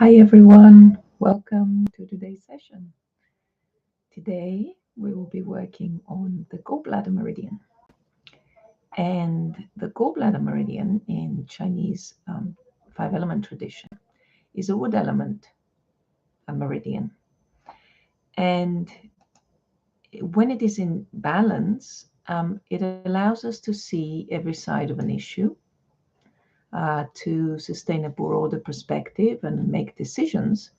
Hi everyone, welcome to today's session. Today we will be working on the gallbladder meridian. And the gallbladder meridian in Chinese five-element tradition is a wood element, a meridian. And when it is in balance, it allows us to see every side of an issue, to sustain a broader perspective and make decisions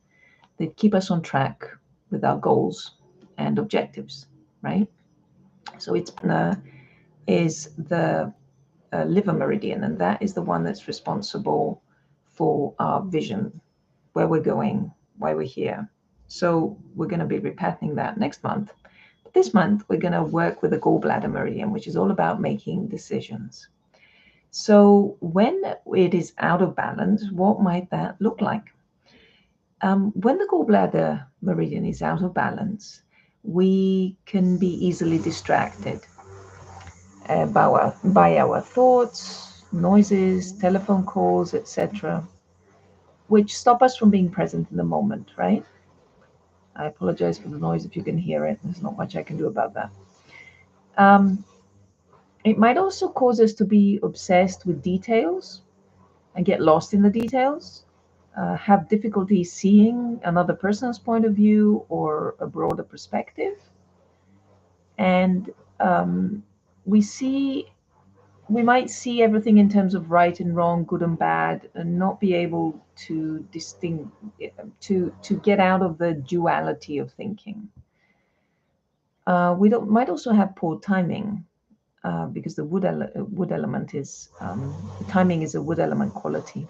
that keep us on track with our goals and objectives, right? So its partner is the liver meridian, and that is the one that's responsible for our vision, where we're going, why we're here. So we're going to be repatterning that next month. But this month, we're going to work with the gallbladder meridian, which is all about making decisions. So when it is out of balance, what might that look like? When the gallbladder meridian is out of balance, we can be easily distracted by our thoughts, noises, telephone calls, etc., which stop us from being present in the moment, right? I apologize for the noise if you can hear it. There's not much I can do about that. Um, it might also cause us to be obsessed with details and get lost in the details, have difficulty seeing another person's point of view or a broader perspective. And um, we see we might see everything in terms of right and wrong, good and bad, and not be able to to get out of the duality of thinking. We don't, might also have poor timing, because the wood element is timing is a wood element quality.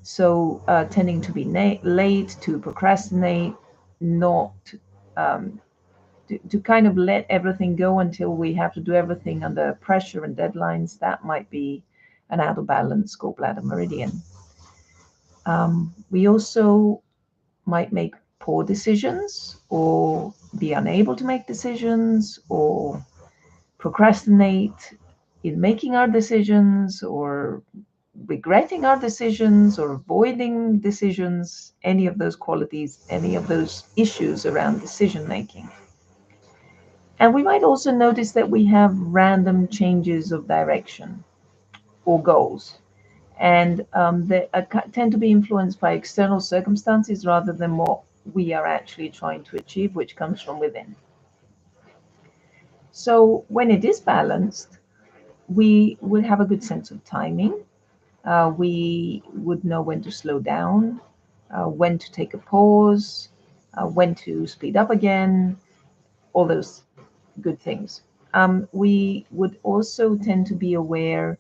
So tending to be late, to procrastinate, not to kind of let everything go until we have to do everything under pressure and deadlines, that might be an out of balance gallbladder meridian. We also might make poor decisions or be unable to make decisions or procrastinate in making our decisions or regretting our decisions or avoiding decisions, any of those qualities, any of those issues around decision making. And we might also notice that we have random changes of direction or goals. And they tend to be influenced by external circumstances rather than what we are actually trying to achieve, which comes from within. So when it is balanced, we would have a good sense of timing. We would know when to slow down, when to take a pause, when to speed up again, all those good things. We would also tend to be aware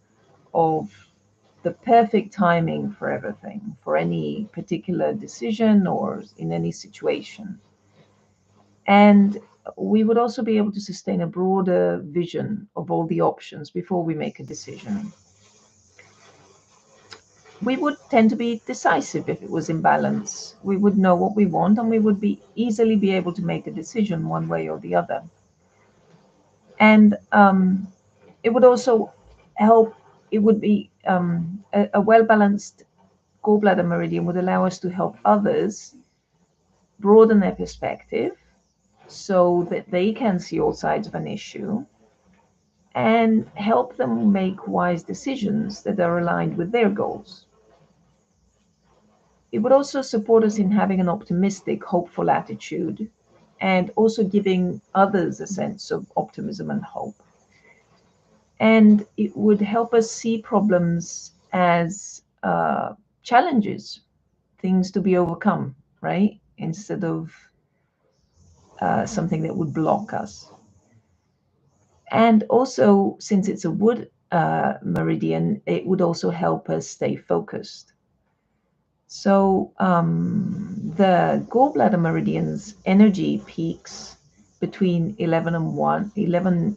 of the perfect timing for everything, for any particular decision or in any situation. And we would also be able to sustain a broader vision of all the options before we make a decision. We would tend to be decisive if it was in balance. We would know what we want and we would be easily be able to make a decision one way or the other. And it would also help, it would be a well balanced gallbladder meridian would allow us to help others broaden their perspective so that they can see all sides of an issue and help them make wise decisions that are aligned with their goals. It would also support us in having an optimistic, hopeful attitude and also giving others a sense of optimism and hope. And it would help us see problems as challenges, things to be overcome, right? Instead of something that would block us. And also, since it's a wood meridian, it would also help us stay focused. So the gallbladder meridian's energy peaks between 11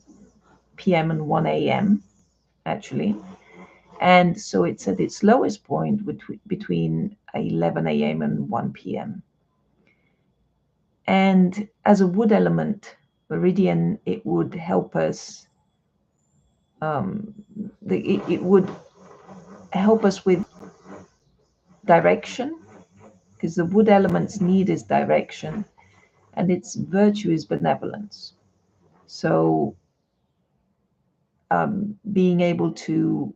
p.m. and 1 a.m. actually. And so it's at its lowest point between 11 a.m. and 1 p.m. And as a wood element meridian, it would help us. It would help us with direction, because the wood element's need is direction and its virtue is benevolence. So being able to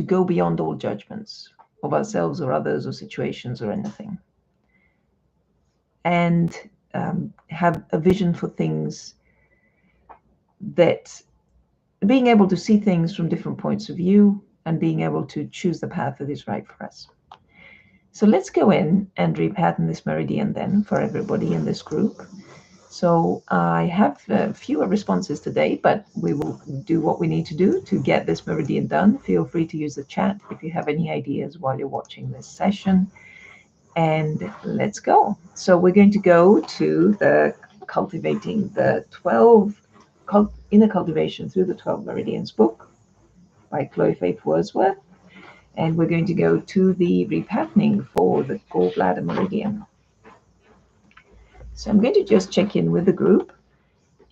go beyond all judgments of ourselves or others or situations or anything, and have a vision for things, that being able to see things from different points of view and being able to choose the path that is right for us. So let's go in and repattern this meridian then for everybody in this group. So I have fewer responses today, but we will do what we need to do to get this meridian done. Feel free to use the chat if you have any ideas while you're watching this session. And let's go. So we're going to go to the Cultivating the 12 Inner Cultivation Through the 12 Meridians book by Chloe Faith Wordsworth. And we're going to go to the repatterning for the Gall Bladder Meridian. So I'm going to just check in with the group.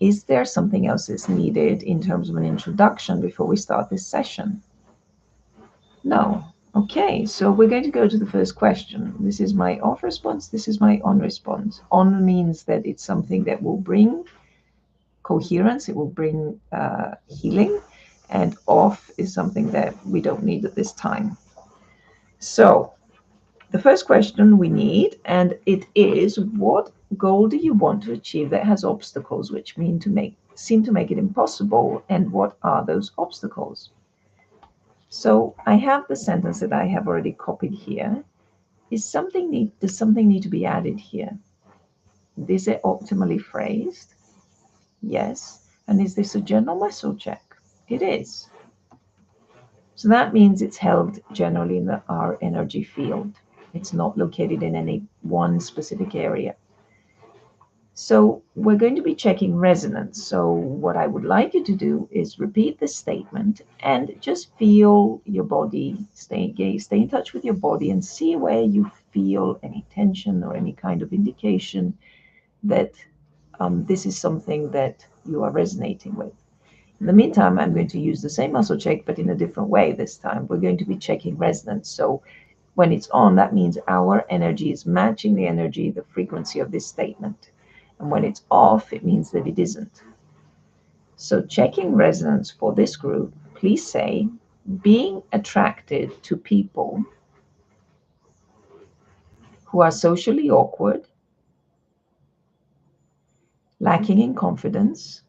Is there something else that's needed in terms of an introduction before we start this session? No. Okay, so we're going to go to the first question. This is my off response. This is my on response. On means that it's something that will bring coherence. It will bring healing. And off is something that we don't need at this time. So the first question we need, and it is, what goal do you want to achieve that has obstacles which seem to make it impossible, and what are those obstacles? So I have the sentence that I have already copied here. Does something need to be added here? Is it optimally phrased? Yes. And is this a general muscle check? It is. So that means it's held generally in our energy field. It's not located in any one specific area. So we're going to be checking resonance. So what I would like you to do is repeat this statement and just feel your body, stay in touch with your body and see where you feel any tension or any kind of indication that this is something that you are resonating with. In the meantime, I'm going to use the same muscle check, but in a different way this time. We're going to be checking resonance. So when it's on, that means our energy is matching the energy, the frequency of this statement. And when it's off, it means that it isn't. So checking resonance for this group, please say, being attracted to people who are socially awkward, lacking in confidence,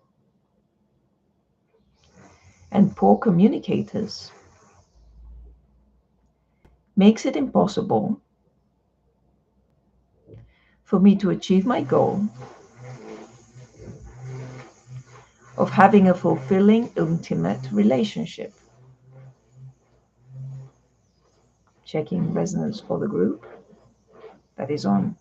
and poor communicators makes it impossible for me to achieve my goal of having a fulfilling, intimate relationship. Checking resonance for the group that is on.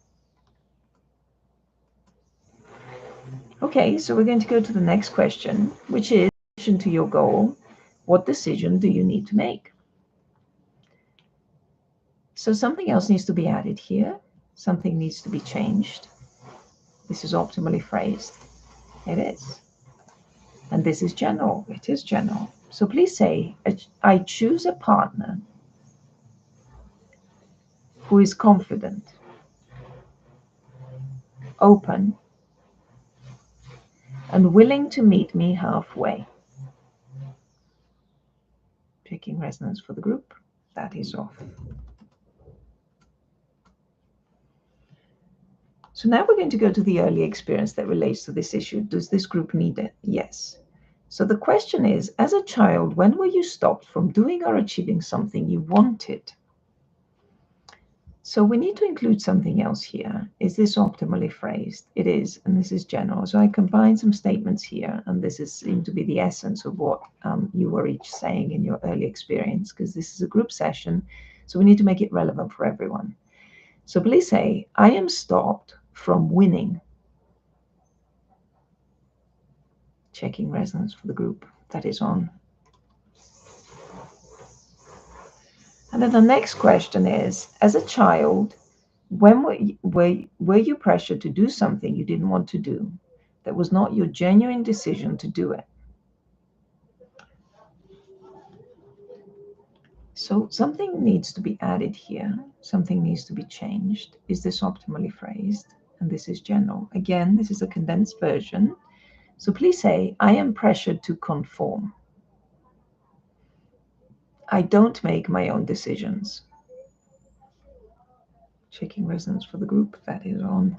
Okay, so we're going to go to the next question, which is, in addition to your goal, what decision do you need to make? So something else needs to be added here. Something needs to be changed. This is optimally phrased. It is. And this is general. It is general. So please say, I choose a partner who is confident, open, and willing to meet me halfway. Picking resonance for the group. That is off. So now we're going to go to the early experience that relates to this issue. Does this group need it? Yes. So the question is, as a child, when were you stopped from doing or achieving something you wanted? So we need to include something else here. Is this optimally phrased? It is, and this is general. So I combine some statements here, and this seems to be the essence of what you were each saying in your early experience, because this is a group session, so we need to make it relevant for everyone. So please say, I am stopped from winning. Checking resonance for the group that is on. And then the next question is, as a child, when were you pressured to do something you didn't want to do, that was not your genuine decision to do it? So something needs to be added here. Something needs to be changed. Is this optimally phrased? And this is general. Again, this is a condensed version. So please say, I am pressured to conform. I don't make my own decisions. Checking resonance for the group. That is on.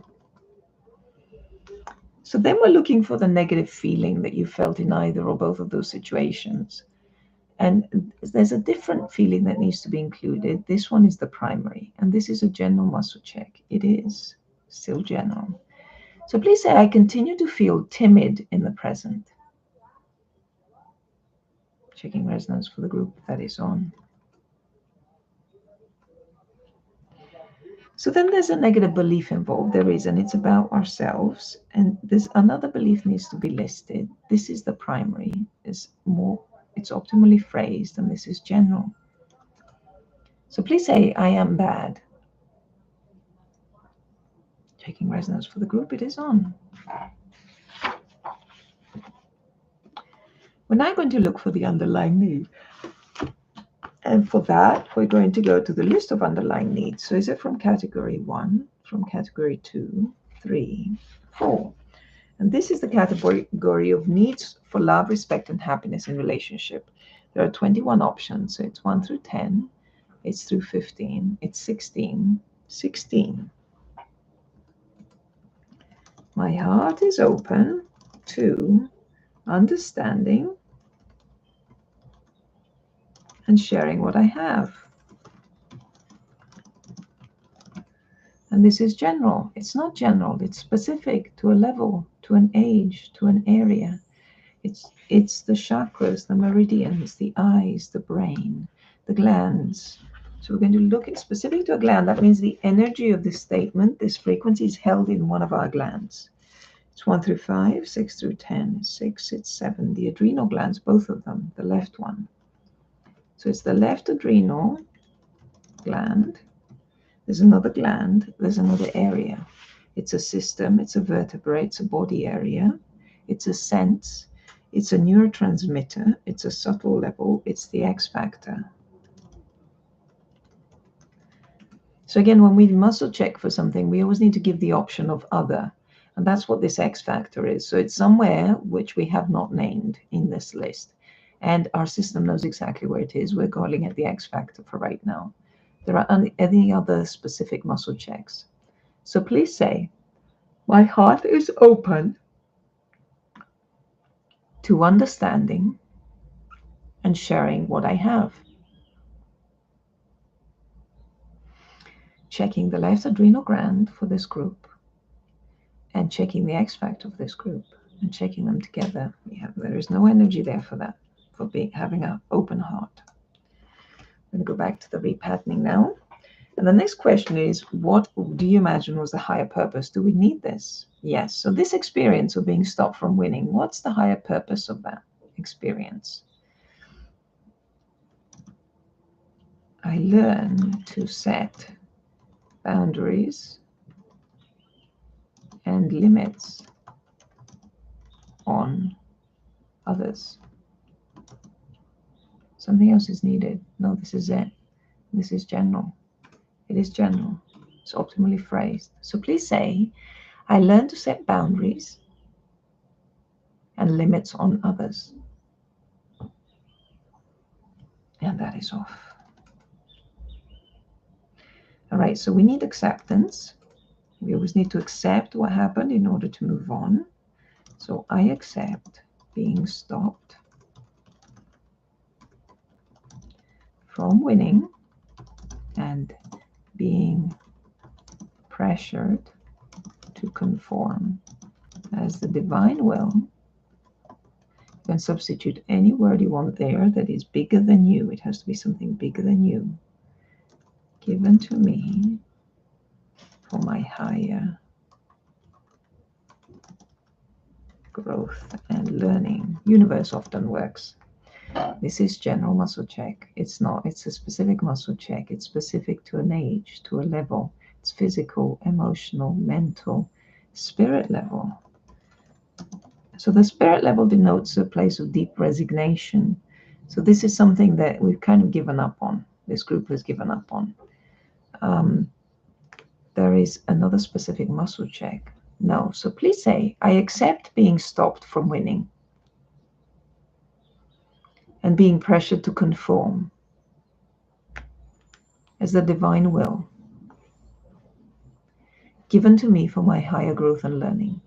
So then we're looking for the negative feeling that you felt in either or both of those situations. And there's a different feeling that needs to be included. This one is the primary, and this is a general muscle check. It is still general. So please say, I continue to feel timid in the present. Checking resonance for the group. That is on. So then there's a negative belief involved. There is, and it's about ourselves. And there's another belief needs to be listed. This is the primary. It's optimally phrased, and this is general. So please say, I am bad. Checking resonance for the group. It is on. We're now going to look for the underlying need. And for that, we're going to go to the list of underlying needs. So is it from category 1, from category 2, 3, 4? And this is the category of needs for love, respect, and happiness in relationship. There are 21 options. So it's 1 through 10. It's through 15. It's 16. 16. My heart is open to understanding and sharing what I have. And this is general. It's not general. It's specific to a level, to an age, to an area. It's the chakras, the meridians, the eyes, the brain, the glands. So we're going to look at specific to a gland. That means the energy of this statement, this frequency is held in one of our glands. It's 1 through 5, 6 through 10. 6, it's 7. The adrenal glands, both of them, the left one. So it's the left adrenal gland. There's another gland. There's another area. It's a system. It's a vertebrae. It's a body area. It's a sense. It's a neurotransmitter. It's a subtle level. It's the X factor. So again, when we muscle check for something, we always need to give the option of other. And that's what this X factor is. So it's somewhere which we have not named in this list. And our system knows exactly where it is. We're calling it the X factor for right now. There are any other specific muscle checks. So please say, my heart is open to understanding and sharing what I have. Checking the left adrenal gland for this group and checking the X factor of this group and checking them together. There is no energy there for that, for having an open heart. I'm going to go back to the repatterning now. And the next question is, what do you imagine was the higher purpose? Do we need this? Yes. So this experience of being stopped from winning, what's the higher purpose of that experience? I learn to set boundaries and limits on others. Something else is needed. No, this is it. This is general. It is general. It's optimally phrased. So please say, I learn to set boundaries and limits on others. And that is off. All right, so we need acceptance. We always need to accept what happened in order to move on. So I accept being stopped from winning and being pressured to conform as the divine will. You can substitute any word you want there that is bigger than you. It has to be something bigger than you. Given to me for my higher growth and learning. Universe often works. This is general muscle check. It's not, it's a specific muscle check. It's specific to an age, to a level. It's physical, emotional, mental, spirit level. So the spirit level denotes a place of deep resignation, So this is something that we've kind of given up on. This group has given up on. There is another specific muscle check. No. So please say, I accept being stopped from winning and being pressured to conform as the divine will given to me for my higher growth and learning.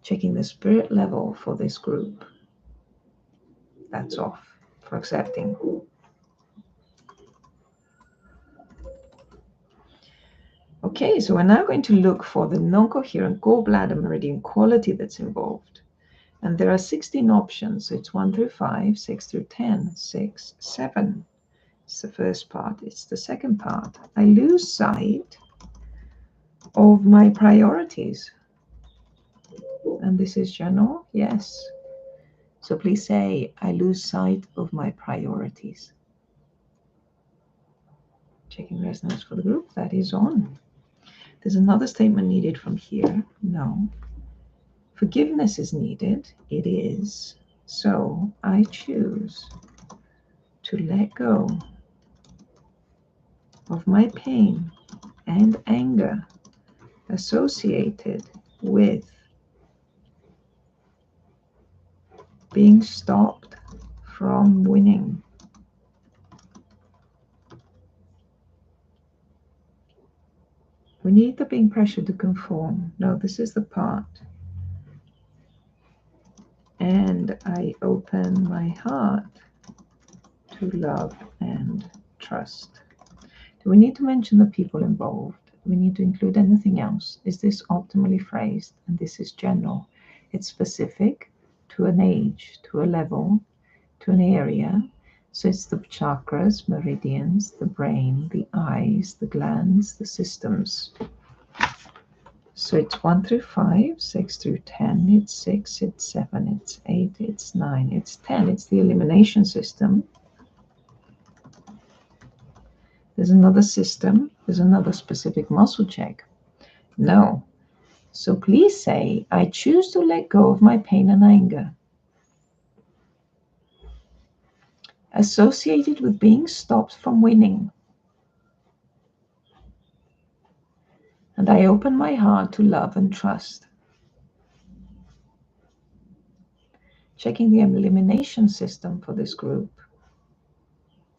Checking the spirit level for this group. That's off for accepting. Okay, so we're now going to look for the non-coherent Gall Bladder Meridian quality that's involved. And there are 16 options. So it's 1 through 5, 6 through 10, 6, 7. It's the first part. It's the second part. I lose sight of my priorities. And this is general, yes. So please say, I lose sight of my priorities. Checking resonance for the group, that is on. There's another statement needed from here. No. Forgiveness is needed. It is. So I choose to let go of my pain and anger associated with being stopped from winning. We need the being pressured to conform. No, this is the part. And I open my heart to love and trust. Do we need to mention the people involved? Do we need to include anything else? Is this optimally phrased? And this is general. It's specific to an age, to a level, to an area. So it's the chakras, meridians, the brain, the eyes, the glands, the systems. So it's 1 through 5, 6 through 10, it's 6, it's 7, it's 8, it's 9, it's 10. It's the elimination system. There's another system. There's another specific muscle check. No. So please say, I choose to let go of my pain and anger associated with being stopped from winning. And I open my heart to love and trust. Checking the elimination system for this group.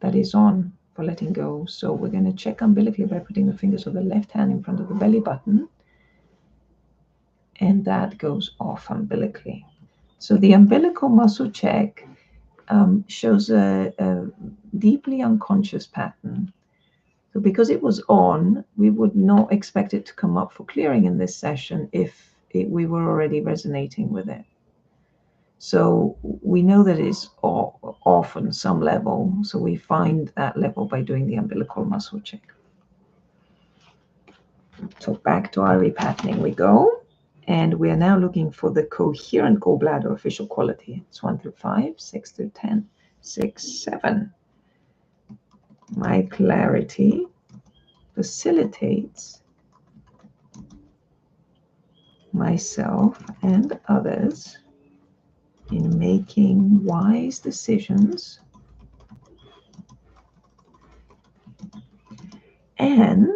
That is on for letting go. So we're going to check umbilically by putting the fingers of the left hand in front of the belly button. And that goes off umbilically. So the umbilical muscle check shows a deeply unconscious pattern. So because it was on, we would not expect it to come up for clearing in this session if we were already resonating with it. So we know that it's off on some level. So we find that level by doing the umbilical muscle check. So back to our repatterning we go. And we are now looking for the coherent gallbladder official quality. It's 1 through 5, 6 through 10, 6, 7. My clarity facilitates myself and others in making wise decisions and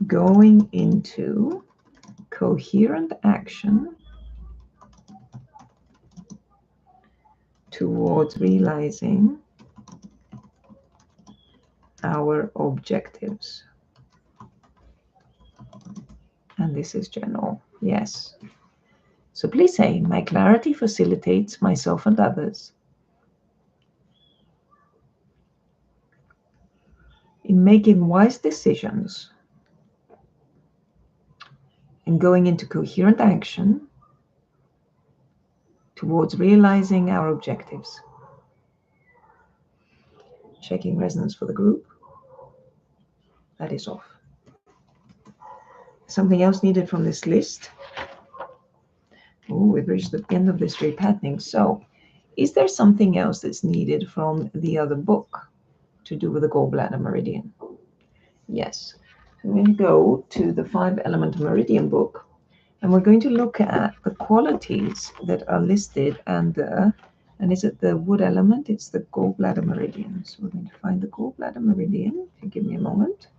going into coherent action towards realizing our objectives. And this is general, yes. So please say, my clarity facilitates myself and others in making wise decisions and going into coherent action towards realizing our objectives. Checking resonance for the group. That is off. Something else needed from this list. Oh, we've reached the end of this repatterning. So is there something else that's needed from the other book to do with the gallbladder meridian? Yes. I'm going to go to the 5-element meridian book, and we're going to look at the qualities that are listed under And is it the wood element? It's the Gall Bladder Meridian. So we're going to find the Gall Bladder Meridian, if you give me a moment,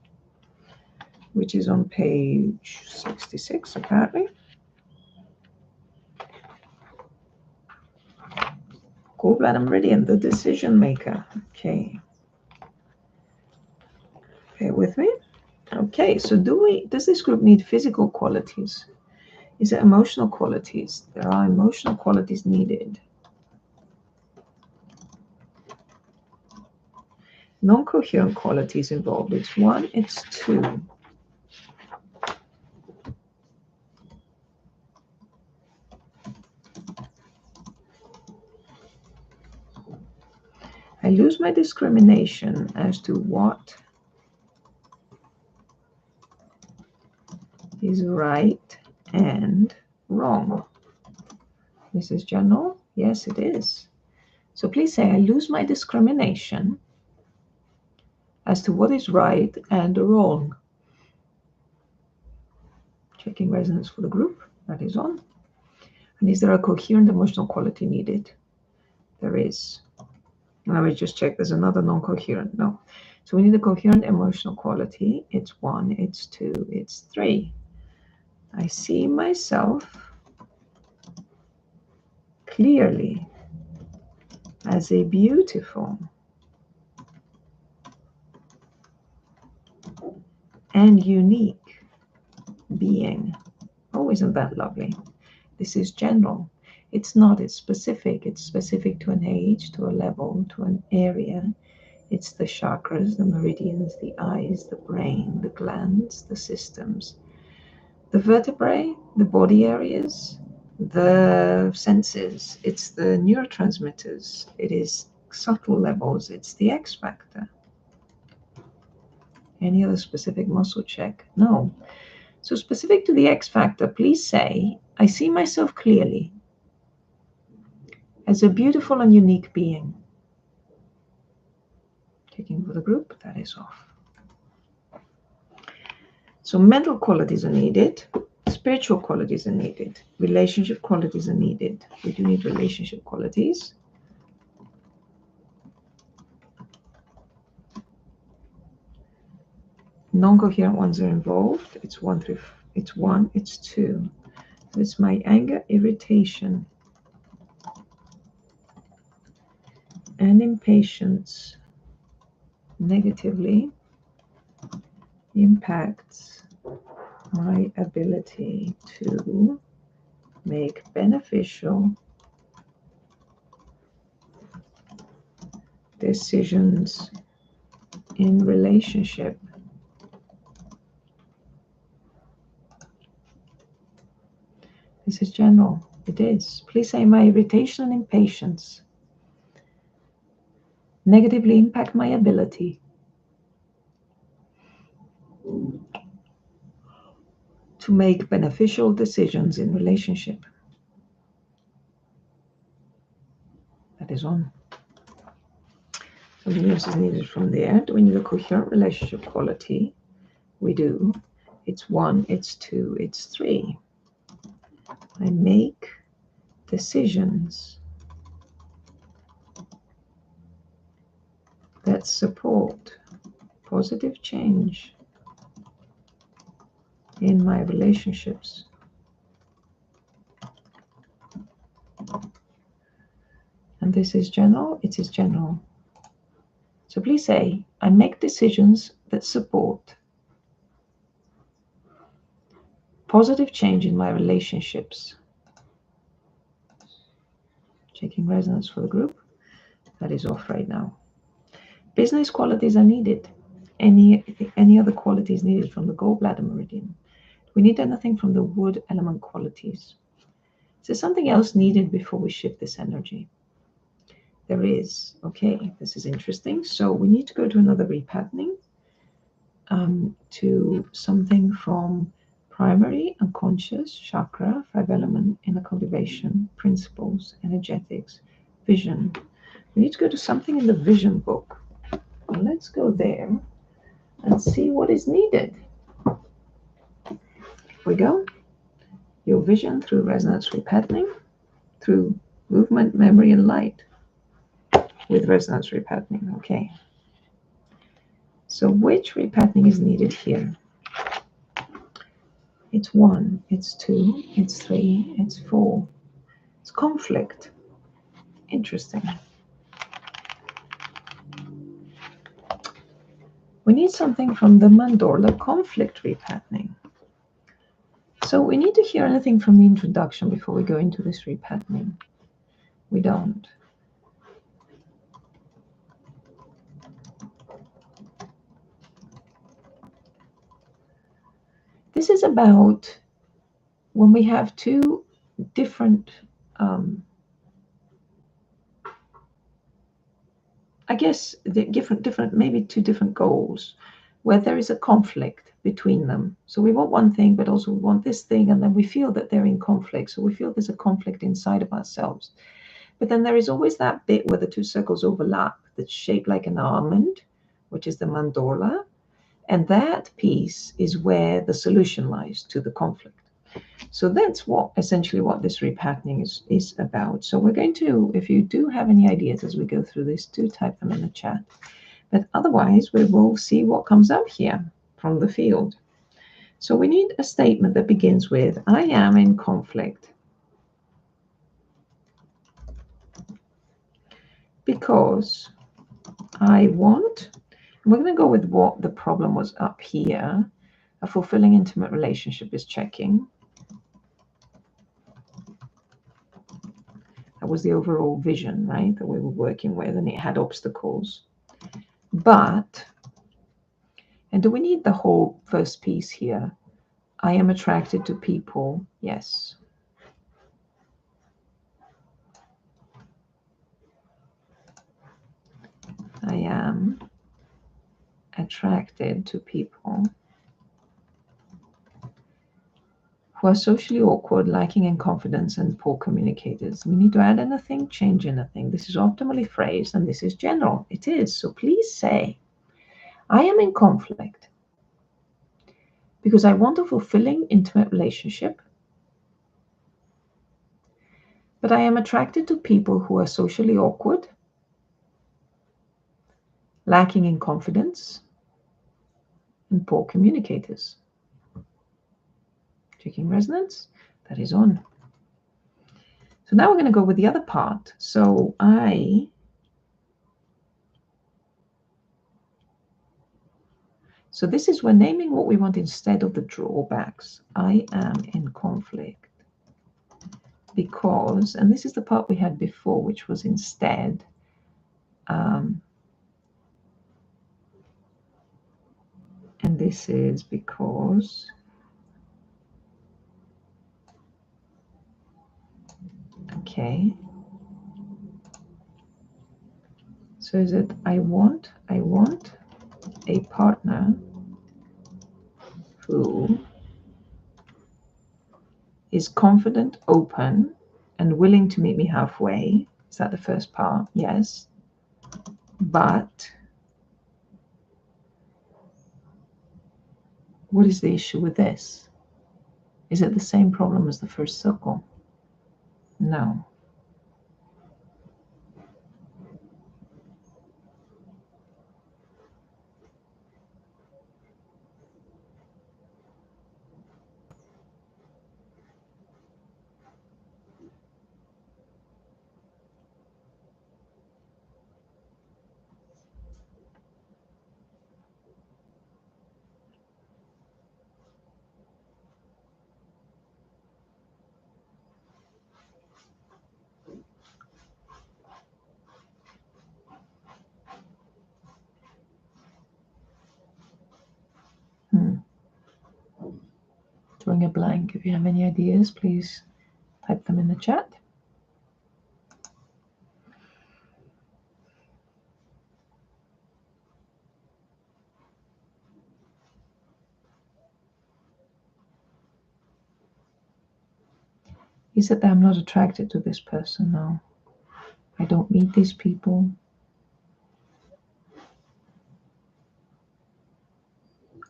which is on page 66, apparently. Gall Bladder Meridian, the decision maker. Okay. Bear with me. Okay, so does this group need physical qualities? Is it emotional qualities? There are emotional qualities needed. Non-coherent qualities involved. It's 1, it's 2. I lose my discrimination as to what is right and wrong. This is general. Yes, it is. So please say, I lose my discrimination as to what is right and wrong. Checking resonance for the group. That is on. And is there a coherent emotional quality needed? There is. Let me just check. There's another non-coherent. No. So we need a coherent emotional quality. It's 1, it's 2, it's 3. I see myself clearly as a beautiful and unique being. Oh, isn't that lovely? This is general. It's not, it's specific. It's specific to an age, to a level, to an area. It's the chakras, the meridians, the eyes, the brain, the glands, the systems, the vertebrae, the body areas, the senses. It's the neurotransmitters. It is subtle levels. It's the X factor. Any other specific muscle check? No. So specific to the X factor, please say, I see myself clearly as a beautiful and unique being. Checking for the group, that is off. So mental qualities are needed, spiritual qualities are needed, relationship qualities are needed. We do need relationship qualities. Non-coherent ones are involved. It's 1, it's 2. So it's my anger, irritation, and impatience negatively impacts my ability to make beneficial decisions in relationship. This is general. It is. Please say, my irritation and impatience negatively impact my ability to make beneficial decisions in relationship. That is on. Something else is needed from there. Do we need a coherent relationship quality? We do. It's 1, it's 2, it's 3. I make decisions that support positive change in my relationships. And this is general. It is general. So please say, I make decisions that support positive change in my relationships. Checking resonance for the group. That is off right now. Business qualities are needed. Any other qualities needed from the Gall Bladder Meridian? We need anything from the wood element qualities. Is there something else needed before we shift this energy? There is. Okay, this is interesting. So we need to go to another repatterning, to something from primary, unconscious, chakra, 5 element, inner cultivation, principles, energetics, vision. We need to go to something in the vision book. Well, let's go there and see what is needed. Here we go. Your vision through resonance repatterning, through movement, memory, and light. with resonance repatterning. Okay. So which repatterning is needed here? It's 1, it's 2, it's 3, it's 4. It's conflict. Interesting. We need something from the mandorla conflict repatterning. So we need to hear anything from the introduction before we go into this repatterning. We don't. This is about when we have two different, I guess, different, maybe two different goals, where there is a conflict between them. So we want one thing, but also we want this thing, and then we feel that they're in conflict. So we feel there's a conflict inside of ourselves. But then there is always that bit where the two circles overlap that's shaped like an almond, which is the mandorla. And that piece is where the solution lies to the conflict. So that's essentially what this repatterning is about. So we're going to, if you do have any ideas as we go through this, do type them in the chat. But otherwise, we will see what comes up here from the field. So we need a statement that begins with, I am in conflict because I want, and we're going to go with what the problem was up here. A fulfilling intimate relationship is checking. That was the overall vision, right, that we were working with, and it had obstacles. But, and do we need the whole first piece here? I am attracted to people, yes. I am attracted to people who are socially awkward, lacking in confidence, and poor communicators. We need to add anything, change anything. This is optimally phrased, and this is general. It is. So please say, I am in conflict because I want a fulfilling, intimate relationship, but I am attracted to people who are socially awkward, lacking in confidence, and poor communicators. Checking resonance, that is on. So now we're going to go with the other part. So so this is we're naming what we want instead of the drawbacks. I am in conflict because, and this is the part we had before, which was instead. And this is because okay. So is it I want a partner who is confident, open, and willing to meet me halfway. Is that the first part? Yes. But what is the issue with this? Is it the same problem as the first circle? No. Drawing a blank. If you have any ideas, please type them in the chat. Is it that I'm not attracted to this person now? I don't meet these people.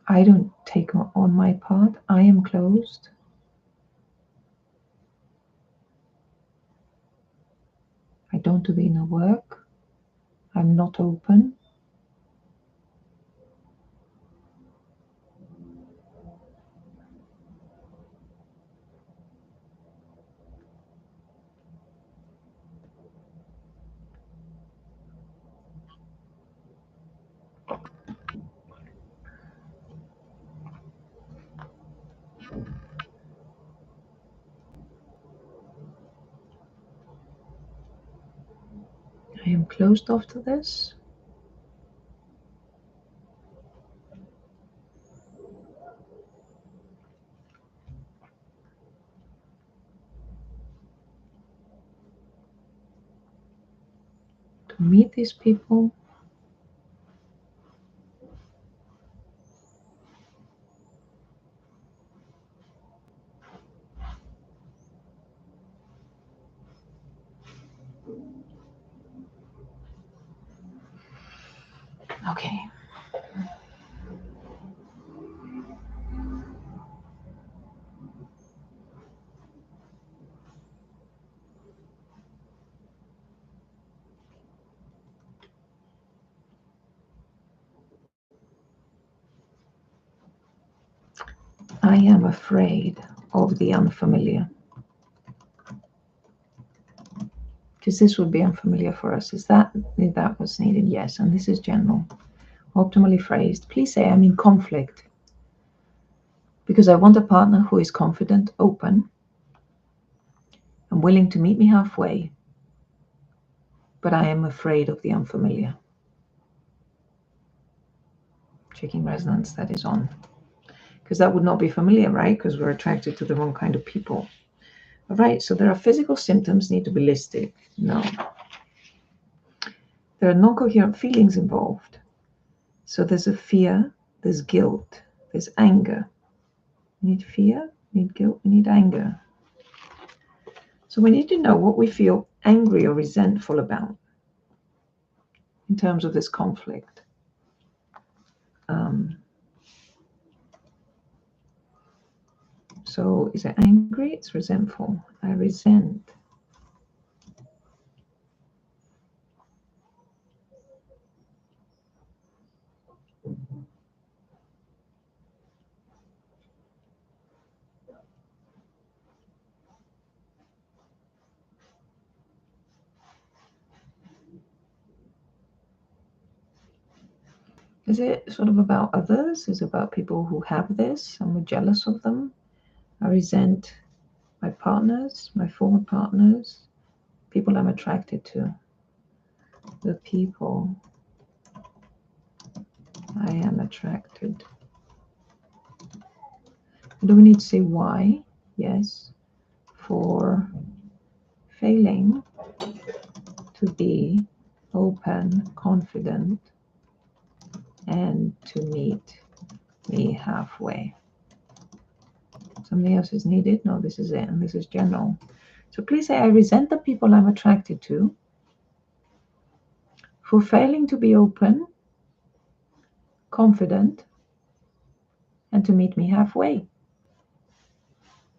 I don't take on my part. I am closed. I don't do the inner work. I'm not open. I am closed off to this. To meet these people. Okay. I am afraid of the unfamiliar. Because this would be unfamiliar for us. Is that what's needed? Yes. And this is general. Optimally phrased. Please say I'm in conflict. Because I want a partner who is confident, open, and willing to meet me halfway. But I am afraid of the unfamiliar. Checking resonance, that is on. Because that would not be familiar, right? Because we're attracted to the wrong kind of people. All right, so there are physical symptoms need to be listed. No. There are non-coherent feelings involved. So there's a fear, there's guilt, there's anger. We need fear, we need guilt, we need anger. So we need to know what we feel angry or resentful about in terms of this conflict. So is it angry? It's resentful. I resent. Is it sort of about others? Is it about people who have this and we're jealous of them? I resent my partners, my former partners, people I'm attracted to, the people I am attracted. Do we need to say why? Yes. For failing to be open, confident, and to meet me halfway. Something else is needed? No, this is it, and this is general. So please say, I resent the people I'm attracted to for failing to be open, confident, and to meet me halfway.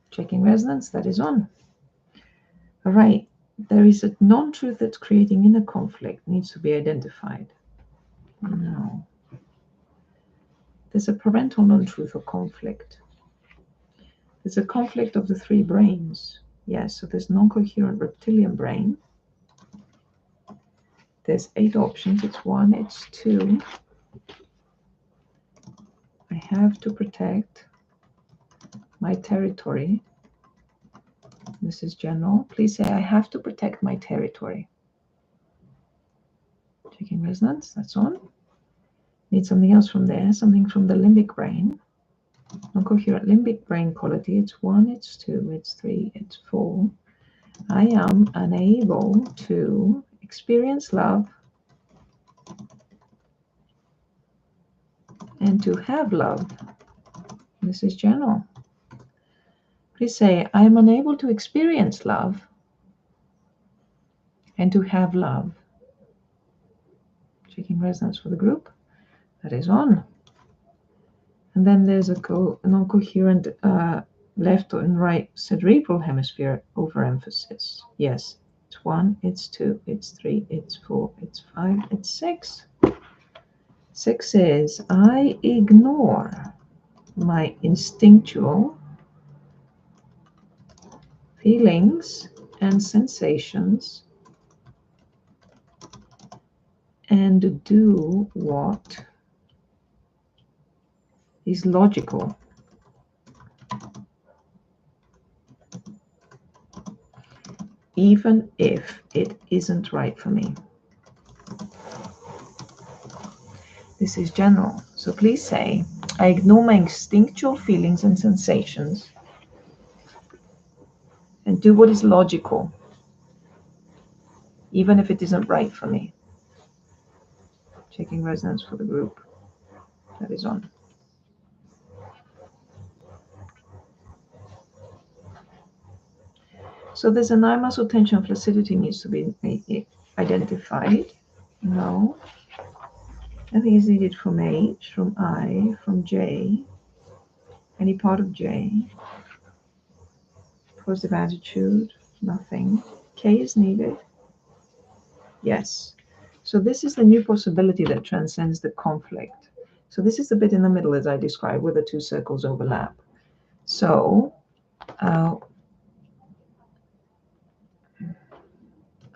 Checking resonance, that is on. All right, there is a non-truth that's creating inner conflict, needs to be identified. No. There's a parental non-truth or conflict. There's a conflict of the three brains. Yes, so there's non-coherent reptilian brain. There's 8 options. It's 1, it's 2. I have to protect my territory. This is general. Please say, I have to protect my territory. Checking resonance, that's on. Need something else from there, something from the limbic brain. Non-coherent limbic brain quality. It's 1, it's 2, it's 3, it's 4. I am unable to experience love and to have love. This is general. Please say, I am unable to experience love and to have love. Checking resonance for the group. That is on. And then there's a non-coherent left and right cerebral hemisphere overemphasis. Yes. It's 1, it's 2, it's 3, it's 4, it's 5, it's 6. 6 is I ignore my instinctual feelings and sensations and do what is logical. Even if it isn't right for me. This is general. So please say, I ignore my instinctual feelings and sensations and do what is logical, even if it isn't right for me. Checking resonance for the group that is on. So there's an eye muscle tension, flaccidity needs to be identified. No. Nothing is needed from H, from I, from J, any part of J. Positive attitude, nothing. K is needed. Yes. So this is the new possibility that transcends the conflict. So this is the bit in the middle as I described where the two circles overlap. So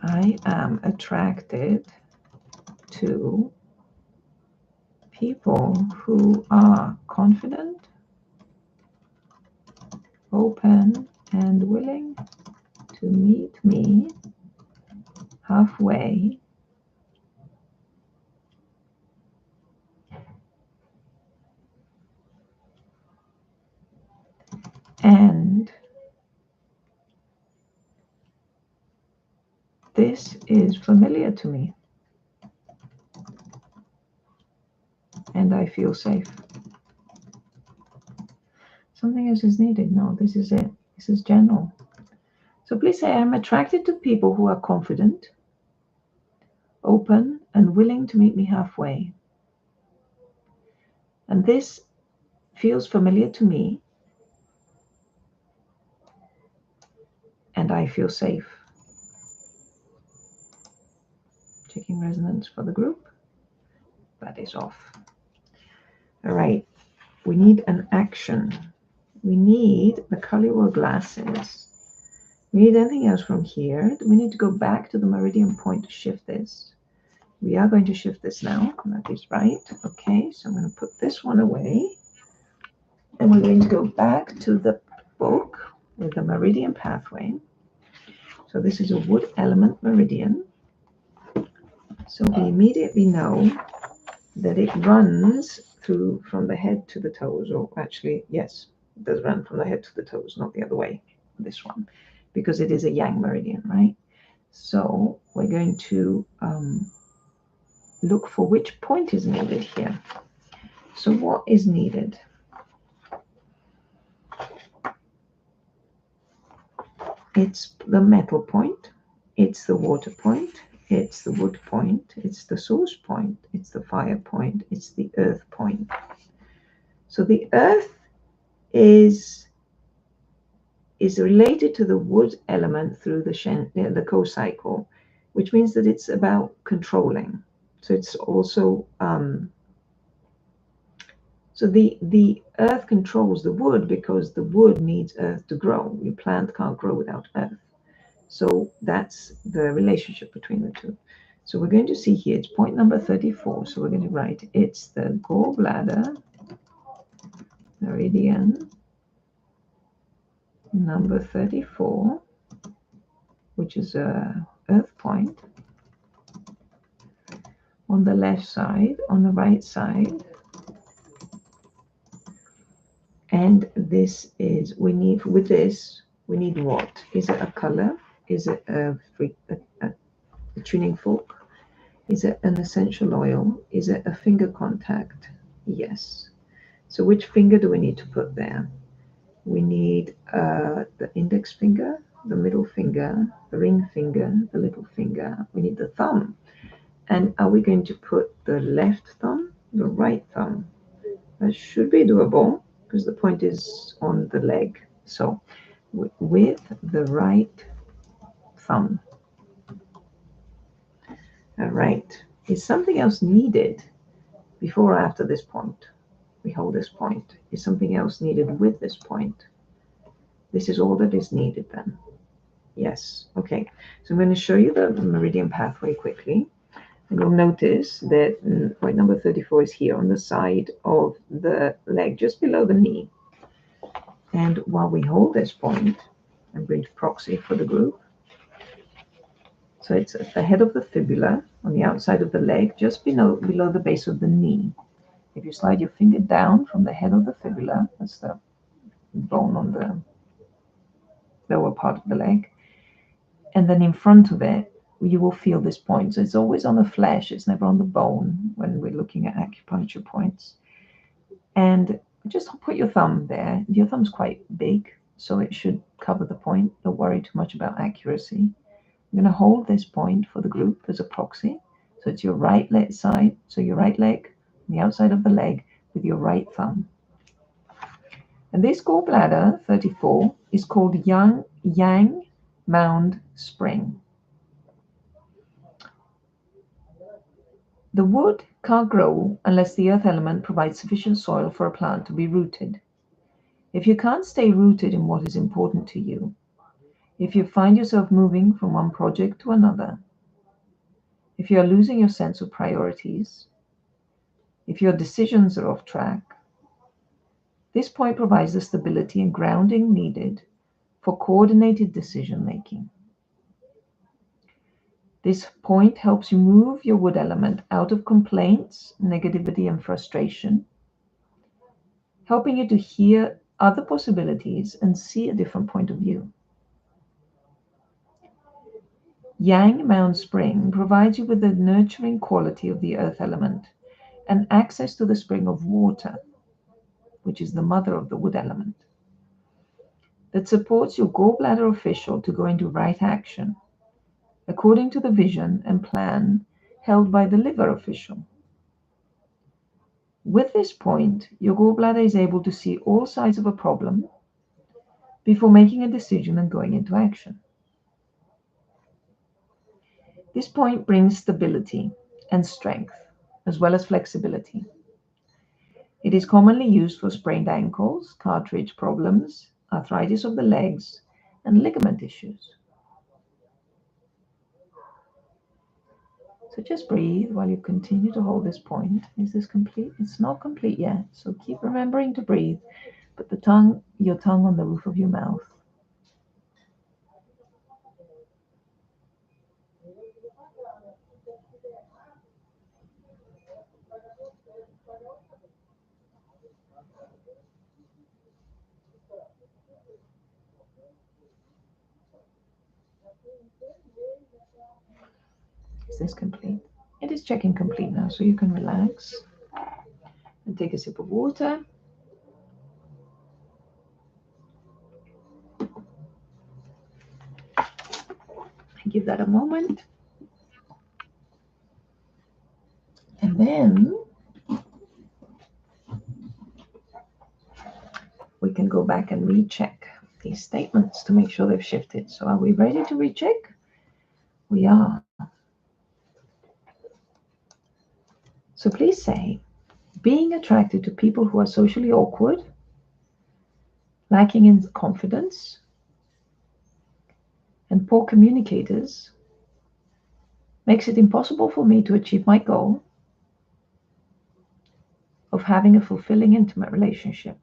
I am attracted to people who are confident, open, and willing to meet me halfway and this is familiar to me and I feel safe. Something else is needed. No, this is it. This is general. So please say, I'm attracted to people who are confident, open, and willing to meet me halfway. And this feels familiar to me and I feel safe. Checking resonance for the group. That is off. All right. We need an action. We need the Kaliwa glasses. We need anything else from here. We need to go back to the meridian point to shift this. We are going to shift this now. That is right. Okay, so I'm going to put this one away. And we're going to go back to the book with the meridian pathway. So this is a wood element meridian. So we immediately know that it runs through from the head to the toes, or actually, yes, it does run from the head to the toes, not the other way, this one, because it is a yang meridian, right? So we're going to look for which point is needed here. So what is needed? It's the metal point, it's the water point, it's the wood point, it's the source point, it's the fire point, it's the earth point. So the earth is related to the wood element through the co-cycle, which means that it's about controlling. So it's also so the earth controls the wood because the wood needs earth to grow. Your plant can't grow without earth. So that's the relationship between the two. So we're going to see here, it's point number 34. So we're going to write, it's the Gall Bladder Meridian number 34, which is a earth point on the left side, on the right side. And this is, we need, with this, we need what? Is it a color? Is it a tuning fork? Is it an essential oil? Is it a finger contact? Yes. So which finger do we need to put there? We need the index finger, the middle finger, the ring finger, the little finger. We need the thumb. And are we going to put the left thumb, the right thumb? That should be doable because the point is on the leg. So with the right thumb. All right. Is something else needed before or after this point? We hold this point. Is something else needed with this point? This is all that is needed then. Yes. Okay. So I'm going to show you the meridian pathway quickly. And you'll notice that point number 34 is here on the side of the leg, just below the knee. And while we hold this point, I'm going to proxy for the group. So it's at the head of the fibula, on the outside of the leg, just below the base of the knee. If you slide your finger down from the head of the fibula, that's the bone on the lower part of the leg, and then in front of it, you will feel this point. So it's always on the flesh, it's never on the bone when we're looking at acupuncture points. And just put your thumb there. Your thumb's quite big, so it should cover the point. Don't worry too much about accuracy. I'm going to hold this point for the group as a proxy. So it's your right leg side, so your right leg, the outside of the leg with your right thumb. And this gallbladder 34 is called Yang Mound Spring. The wood can't grow unless the earth element provides sufficient soil for a plant to be rooted. If you can't stay rooted in what is important to you, if you find yourself moving from one project to another, if you are losing your sense of priorities, if your decisions are off track, this point provides the stability and grounding needed for coordinated decision making. This point helps you move your wood element out of complaints, negativity, and frustration, helping you to hear other possibilities and see a different point of view. Yang Mound Spring provides you with the nurturing quality of the earth element and access to the spring of water, which is the mother of the wood element, that supports your gallbladder official to go into right action according to the vision and plan held by the liver official. With this point, your gallbladder is able to see all sides of a problem before making a decision and going into action. This point brings stability and strength, as well as flexibility. It is commonly used for sprained ankles, cartilage problems, arthritis of the legs, and ligament issues. So just breathe while you continue to hold this point. Is this complete? It's not complete yet, so keep remembering to breathe. Put your tongue on the roof of your mouth. Is this complete? It is checking complete now, so you can relax and take a sip of water. Give that a moment. And then we can go back and recheck these statements to make sure they've shifted. So are we ready to recheck? We are. So please say, being attracted to people who are socially awkward, lacking in confidence, and poor communicators makes it impossible for me to achieve my goal of having a fulfilling intimate relationship.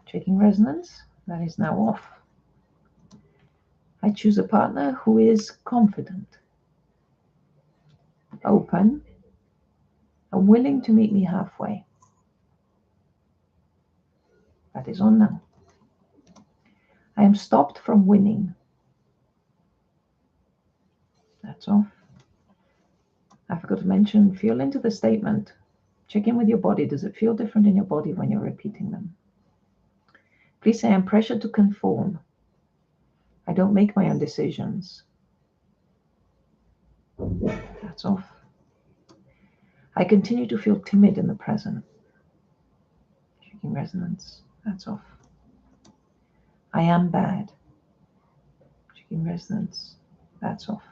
Checking resonance, that is now off. I choose a partner who is confident, open, and willing to meet me halfway. That is on now. I am stopped from winning. That's off. I forgot to mention, feel into the statement. Check in with your body. Does it feel different in your body when you're repeating them? Please say, I'm pressured to conform. I don't make my own decisions. That's off. I continue to feel timid in the present. Checking resonance. That's off. I am bad. Checking resonance. That's off.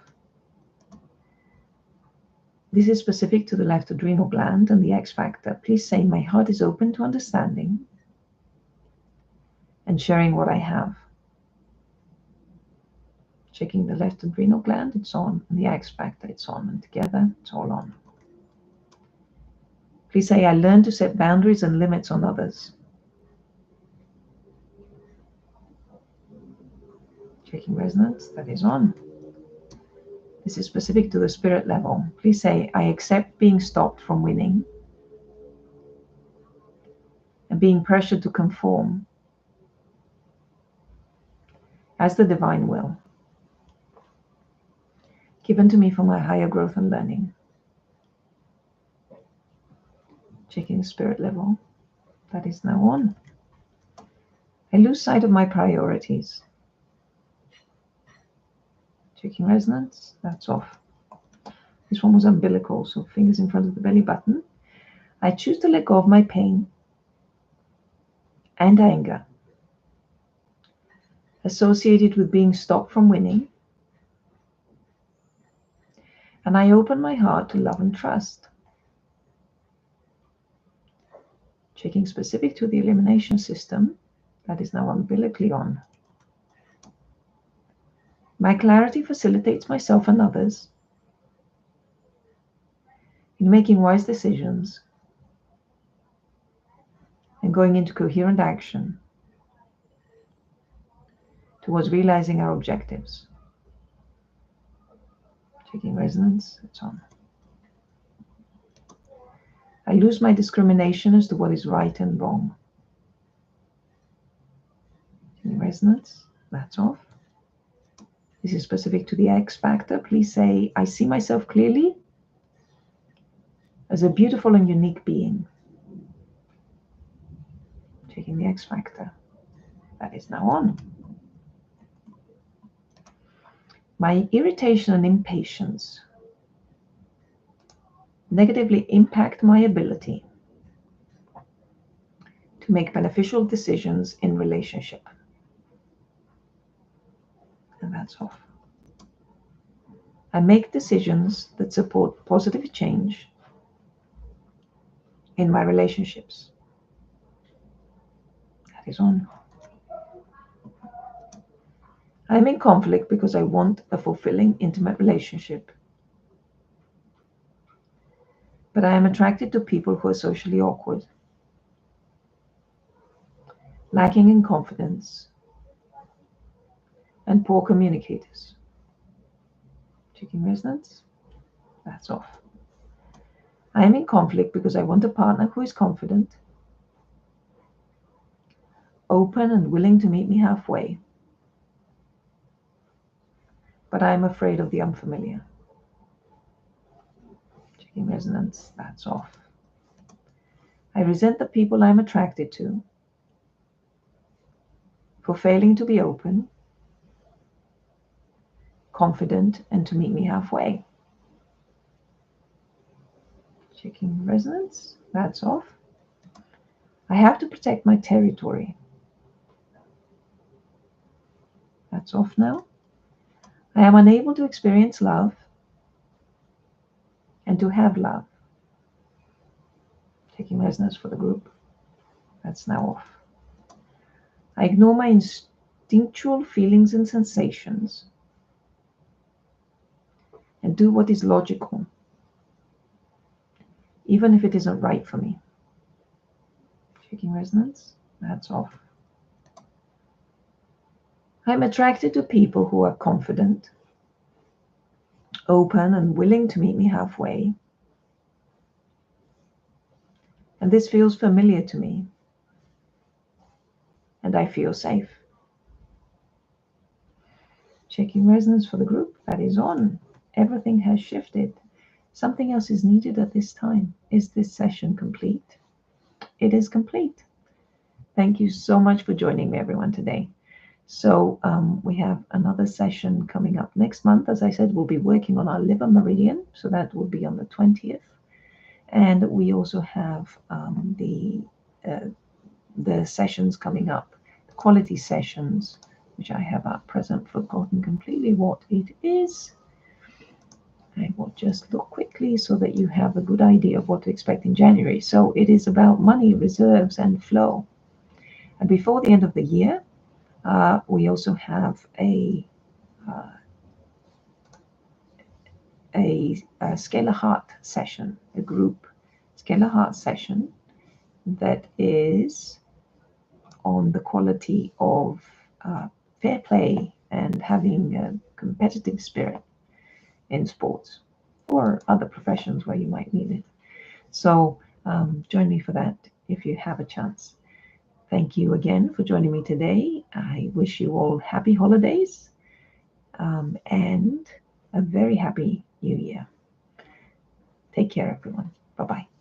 This is specific to the left adrenal gland and the X factor. Please say, my heart is open to understanding and sharing what I have. Checking the left adrenal gland, it's on, and the X factor, it's on, and together, it's all on. Please say, I learn to set boundaries and limits on others. Checking resonance, that is on. This is specific to the spirit level. Please say, I accept being stopped from winning and being pressured to conform as the divine will, given to me for my higher growth and learning. Checking the spirit level, that is now on. I lose sight of my priorities. Checking resonance, that's off. This one was umbilical, so fingers in front of the belly button. I choose to let go of my pain and anger associated with being stopped from winning, and I open my heart to love and trust. Checking specific to the elimination system, that is now umbilically on. My clarity facilitates myself and others in making wise decisions and going into coherent action towards realizing our objectives. Checking resonance, it's on. I lose my discrimination as to what is right and wrong. Checking resonance, that's off. This is specific to the X factor. Please say, I see myself clearly as a beautiful and unique being. Checking the X factor. That is now on. My irritation and impatience negatively impact my ability to make beneficial decisions in relationship. And that's off. I make decisions that support positive change in my relationships. That is on. I'm in conflict because I want a fulfilling, intimate relationship. But I am attracted to people who are socially awkward, lacking in confidence, and poor communicators. Checking resonance, that's off. I am in conflict because I want a partner who is confident, open and willing to meet me halfway. But I am afraid of the unfamiliar. Checking resonance, that's off. I resent the people I am attracted to for failing to be open, confident, and to meet me halfway. Checking resonance, that's off. I have to protect my territory. That's off now. I am unable to experience love and to have love. Checking resonance for the group. That's now off. I ignore my instinctual feelings and sensations and do what is logical, even if it isn't right for me. Checking resonance, that's off. I'm attracted to people who are confident, open, and willing to meet me halfway. And this feels familiar to me, and I feel safe. Checking resonance for the group, that is on. Everything has shifted. Something else is needed at this time. Is this session complete? It is complete. Thank you so much for joining me, everyone, today. So we have another session coming up next month. As I said, we'll be working on our liver meridian, so that will be on the 20th. And we also have the sessions coming up, the quality sessions, which I have at present forgotten completely what it is. I will just look quickly so that you have a good idea of what to expect in January. So it is about money, reserves, and flow. And before the end of the year, we also have uh, a Scalar Heart session, a group Scalar Heart session that is on the quality of fair play and having a competitive spirit in sports or other professions where you might need it. So join me for that if you have a chance. Thank you again for joining me today. I wish you all happy holidays and a very happy new year. Take care, everyone. Bye-bye.